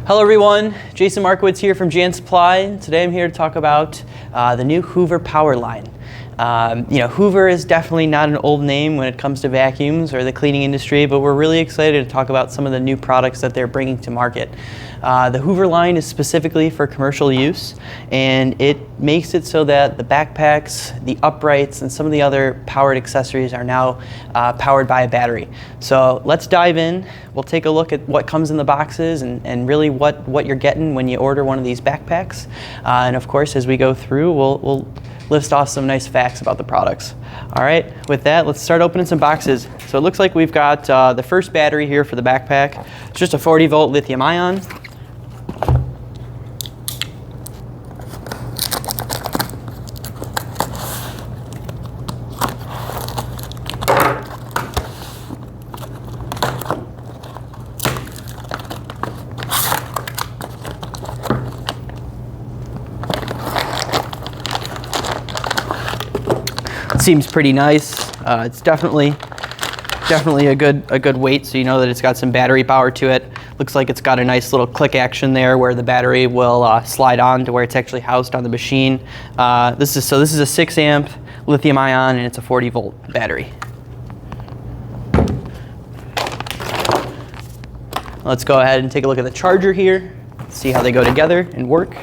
Hello everyone, Jason Markowitz here from Jan Supply. Today I'm here to talk about the new Hoover power line. Hoover is definitely not an old name when it comes to vacuums or the cleaning industry, but we're really excited to talk about some of the new products that they're bringing to market. The Hoover line is specifically for commercial use, and it makes it so that the backpacks, the uprights, and some of the other powered accessories are now powered by a battery. So let's dive in. We'll take a look at what comes in the boxes and really what you're getting when you order one of these backpacks. And of course, as we go through, we'll list off some nice facts about the products. All right, with that, let's start opening some boxes. So it looks like we've got the first battery here for the backpack. It's just a 40-volt lithium ion. Seems pretty nice. It's definitely a good weight, so you know that it's got some battery power to it. Looks like it's got a nice little click action there where the battery will slide on to where it's actually housed on the machine. This is a 6 amp lithium ion, and it's a 40-volt battery. Let's go ahead and take a look at the charger here, see how they go together and work.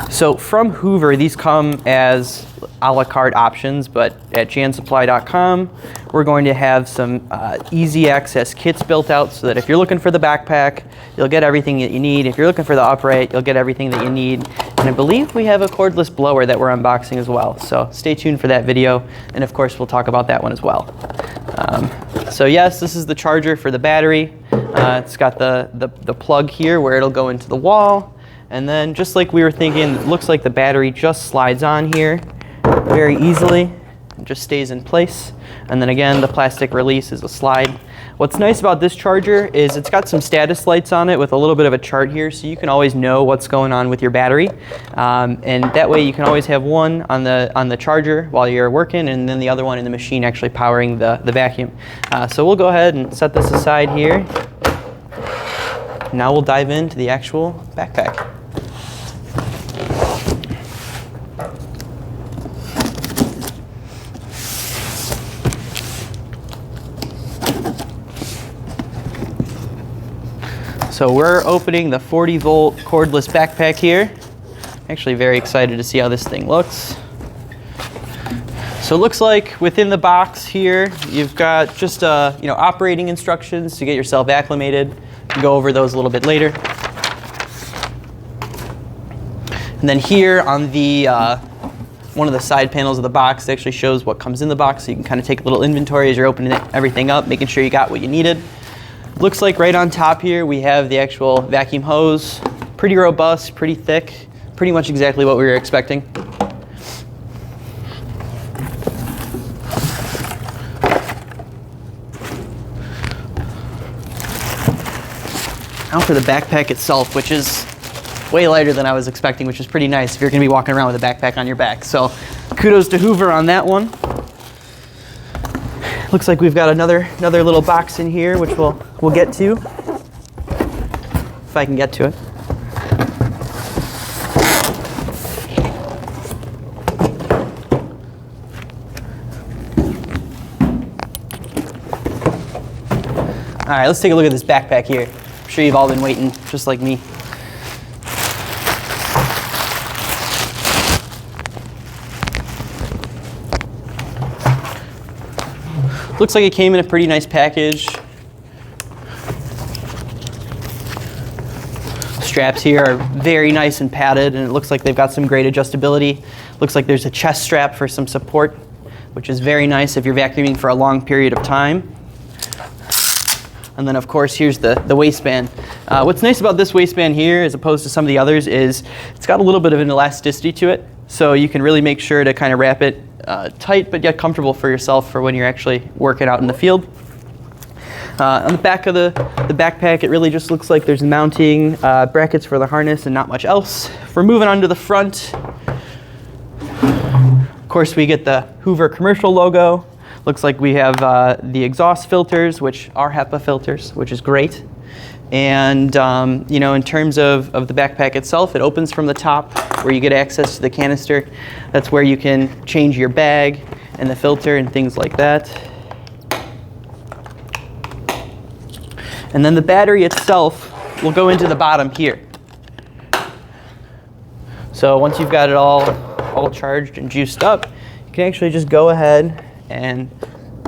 So from Hoover, these come as a la carte options, but at jansupply.com, we're going to have some easy access kits built out so that if you're looking for the backpack, you'll get everything that you need. If you're looking for the upright, you'll get everything that you need. And I believe we have a cordless blower that we're unboxing as well. So stay tuned for that video. And of course, we'll talk about that one as well. So yes, this is the charger for the battery. It's got the plug here where it'll go into the wall. And then just like we were thinking, it looks like the battery just slides on here very easily and just stays in place. And then again, the plastic release is a slide. What's nice about this charger is it's got some status lights on it with a little bit of a chart here, so you can always know what's going on with your battery. And that way you can always have one on the charger while you're working, and then the other one in the machine actually powering the vacuum. So we'll go ahead and set this aside here. Now we'll dive into the actual backpack. So we're opening the 40-volt cordless backpack here. Actually very excited to see how this thing looks. So it looks like within the box here, you've got just operating instructions to get yourself acclimated. We'll go over those a little bit later. And then here on the one of the side panels of the box, it actually shows what comes in the box, so you can kind of take a little inventory as you're opening everything up, making sure you got what you needed. Looks like right on top here we have the actual vacuum hose. Pretty robust, pretty thick, pretty much exactly what we were expecting. Now for the backpack itself, which is way lighter than I was expecting, which is pretty nice if you're going to be walking around with a backpack on your back. So kudos to Hoover on that one. Looks like we've got another little box in here, which we'll get to, if I can get to it. All right, let's take a look at this backpack here. I'm sure you've all been waiting, just like me. Looks like it came in a pretty nice package. Straps here are very nice and padded, and it looks like they've got some great adjustability. Looks like there's a chest strap for some support, which is very nice if you're vacuuming for a long period of time. And then of course here's the waistband. What's nice about this waistband here as opposed to some of the others is it's got a little bit of an elasticity to it, so you can really make sure to kind of wrap it tight but yet comfortable for yourself for when you're actually working out in the field. On the back of the backpack, it really just looks like there's mounting brackets for the harness and not much else. If we're moving on to the front, of course we get the Hoover commercial logo. Looks like we have the exhaust filters, which are HEPA filters, which is great. And you know, in terms of the backpack itself, it opens from the top where you get access to the canister. That's where you can change your bag and the filter and things like that. And then the battery itself will go into the bottom here. So once you've got it all charged and juiced up, you can actually just go ahead and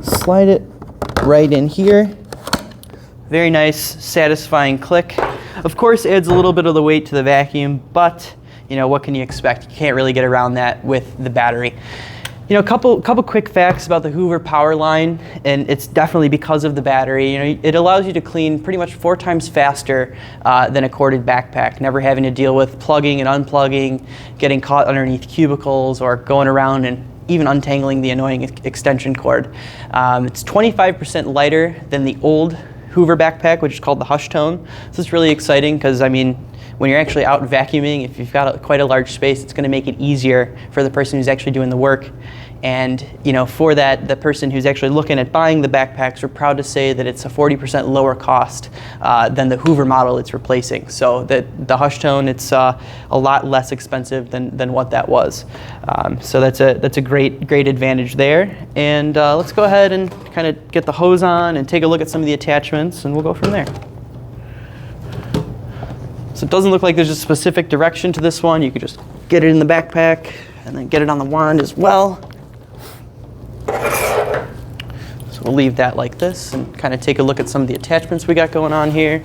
slide it right in here. Very nice, satisfying click. Of course, it adds a little bit of the weight to the vacuum, but you know, what can you expect? You can't really get around that with the battery. You know, a couple quick facts about the Hoover power line, and it's definitely because of the battery. You know, it allows you to clean pretty much 4 times faster than a corded backpack, never having to deal with plugging and unplugging, getting caught underneath cubicles, or going around and even untangling the annoying extension cord. It's 25% lighter than the old Hoover backpack, which is called the HUSHTONE. So it's really exciting because, I mean, when you're actually out vacuuming, if you've got quite a large space, it's going to make it easier for the person who's actually doing the work. And you know, for that, the person who's actually looking at buying the backpacks, we're proud to say that it's a 40% lower cost than the Hoover model it's replacing. So the HUSHTONE, it's a lot less expensive than what that was. So that's a great advantage there. And let's go ahead and kind of get the hose on and take a look at some of the attachments, and we'll go from there. So it doesn't look like there's a specific direction to this one. You could just get it in the backpack and then get it on the wand as well. So we'll leave that like this and kind of take a look at some of the attachments we got going on here.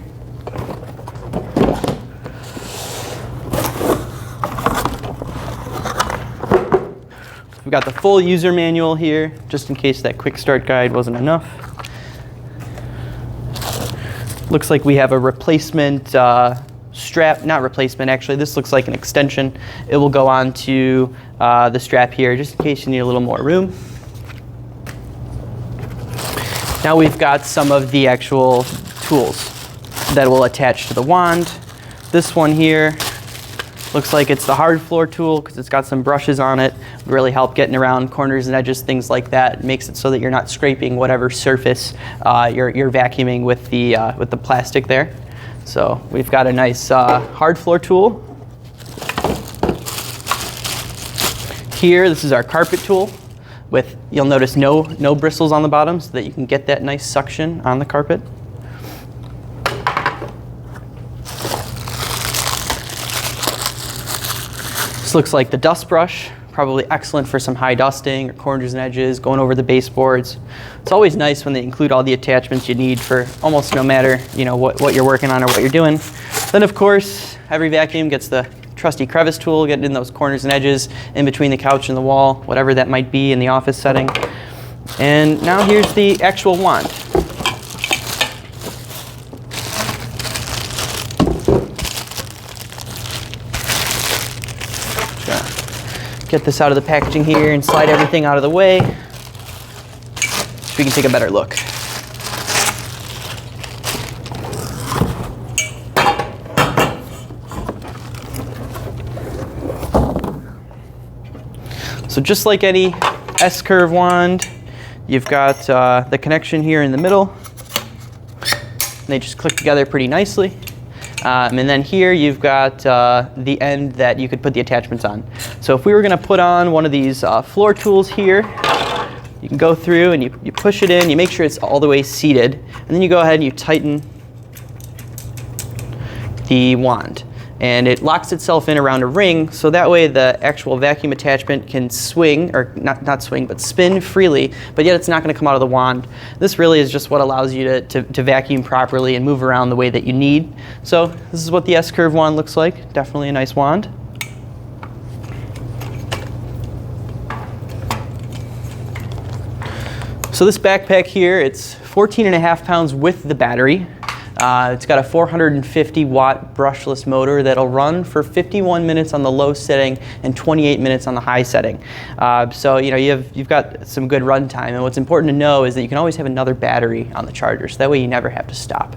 We've got the full user manual here, just in case that quick start guide wasn't enough. Looks like we have a replacement strap, not replacement actually, this looks like an extension. It will go on to the strap here, just in case you need a little more room. Now we've got some of the actual tools that will attach to the wand. This one here looks like it's the hard floor tool because it's got some brushes on it. Will really help getting around corners and edges, things like that. It makes it so that you're not scraping whatever surface you're vacuuming with the plastic there. So we've got a nice hard floor tool. Here, this is our carpet tool with, you'll notice no bristles on the bottom so that you can get that nice suction on the carpet. This looks like the dust brush, probably excellent for some high dusting or corners and edges, going over the baseboards. It's always nice when they include all the attachments you need for almost no matter, you know, what you're working on or what you're doing. Then of course, every vacuum gets the trusty crevice tool, getting in those corners and edges in between the couch and the wall, whatever that might be in the office setting. And now here's the actual wand. Get this out of the packaging here and slide everything out of the way so we can take a better look. So just like any S-curve wand, you've got the connection here in the middle. They just click together pretty nicely. And then here you've got the end that you could put the attachments on. So if we were going to put on one of these floor tools here, you can go through and you push it in, you make sure it's all the way seated, and then you go ahead and you tighten the wand. And it locks itself in around a ring, so that way the actual vacuum attachment can swing, or not swing, but spin freely, but yet it's not going to come out of the wand. This really is just what allows you to vacuum properly and move around the way that you need. So this is what the S-curve wand looks like. Definitely a nice wand. So this backpack here, it's 14.5 pounds with the battery. It's got a 450 watt brushless motor that'll run for 51 minutes on the low setting and 28 minutes on the high setting. So you know, you've got some good run time, and what's important to know is that you can always have another battery on the charger, so that way you never have to stop.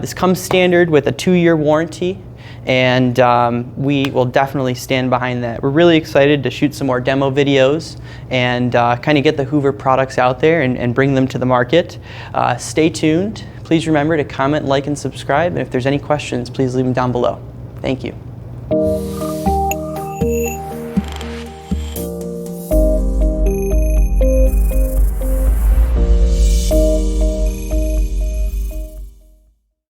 This comes standard with a 2-year warranty, and we will definitely stand behind that. We're really excited to shoot some more demo videos and kind of get the Hoover products out there and bring them to the market. Stay tuned. Please remember to comment, like, and subscribe, and if there's any questions, please leave them down below. Thank you.